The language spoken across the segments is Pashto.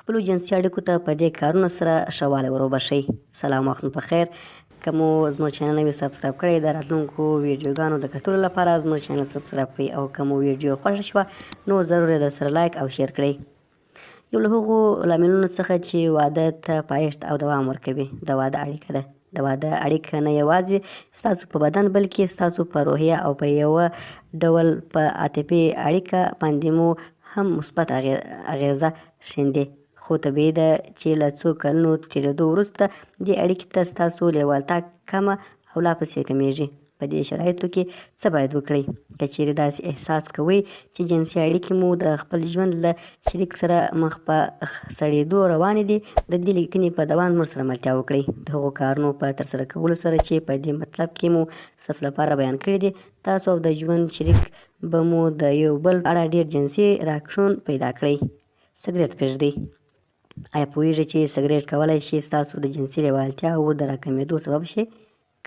خپلو جنسي اړیکو ته په دې کارونو سره ښه والی ور وبښئ. سلام، وختونه په خیر. که مو زموږ چینل نه وي سبسکرایب کړی، د راتلونکو ویډیوګانو د کتلو لپاره زموږ چینل سبسکرایب کړئ، او که مو ویډیو خوښه شوه نو ضرور یې درسره لایک او شیر کړئ. یو له هغو لاملونو څخه چې واده ته پایښت او دوام ورکوي د واده اړیکه ده. د واده اړیکه نه یوازې ستاسو په بدن بلکې ستاسو په روحیه او په یوه ډول په عاطفي اړیکه باندې مو هم مثبت اغیزه ښندي. خو طبیعي ده چې له څو کلونو تېرېدو وروسته دې اړیکې ته ستاسو لیوالتیا کمه او لا پسې کمیږي. په دې شرایطو کې څه باید وکړئ؟ که چیرې داسې احساس کوئ چې جنسي اړیکې مو د خپل ژوند له شریک سره مخ په سړېدو روانې دي، د دې لیکنې په دوام ورسره ملتیا وکړئ. د هغو کارونو په ترسره کولو سره چې په دې مطلب کې مو ستاسو لپاره بیان کړي دي، تاسو او د ژوند شریک به مو د یو بل په اړه ډېر جنسي راکشون پیدا کړئ. سګرټ پرېږدئ. آیا پوهېږئ چې سګرټ کولی شي ستاسو د جنسي لیوالتیاو د راکمېدو سبب شي؟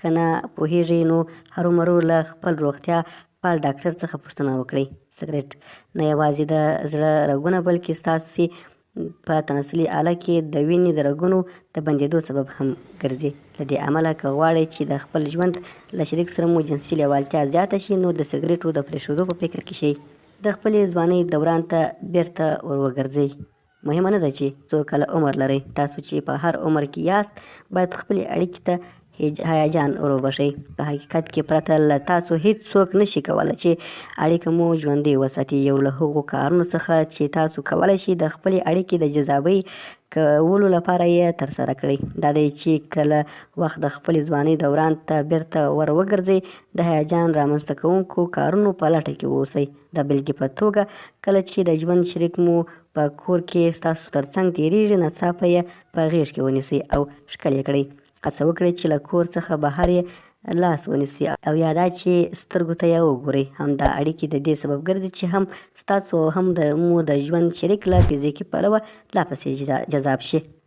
که نه پوهېږئ نو هرومرو له خپل روغتیا پال ډاکټر څخه پوښتنه وکړئ. سګرټ نه یوازې د زړه رګونه بلکې ستاسې په تناسلي آله کې د وینې د رګونو د بندېدو سبب هم ګرځي. له دې امله که غواړئ چې د خپل ژوند له شریک سره مو جنسي لیوالتیا زیاته شي نو د سګرټو د پرېښودو په فکر کې شئ. د خپلې ځوانۍ دوران ته بیرته ور وګرځئ. مهمه نه ده چې څو کله عمر لرئ، تاسو چې په هر عمر کې یاست باید خپلې اړیکې ته هیجان ور وبښئ. په حقیقت کې پرته له تاسو هیڅ څوک نشي کولی چې اړیکه مو ژوندۍ وساتي. یو له هغو کارونو څخه چې تاسو کولی شئ د خپلې اړیکې د جذابۍ کولو لپاره یې ترسره کړئ دا دی چې کله وخت د خپلې ځوانۍ دوران ته بیرته ور وګرځئ، د هیجان رامنځته کوونکو کارونو په لټه کې واوسئ. د بېلګې په توګه کله چې د ژوند شریک مو په کور کې ستاسو ترڅنګ تېرېږي، ناڅاپه یې په غېږ کې ونیسئ او ښکل یې کړئ. هڅه وکړئ چې له کور څخه بهر یې لاس ونیسئ او یا دا چې سترګو ته یې وګورئ. همدا اړیکې د دې سبب ګرځي چې هم ستاسو هم مو د ژوند شریک له فزیکي پلوه لا پسې جذاب شي.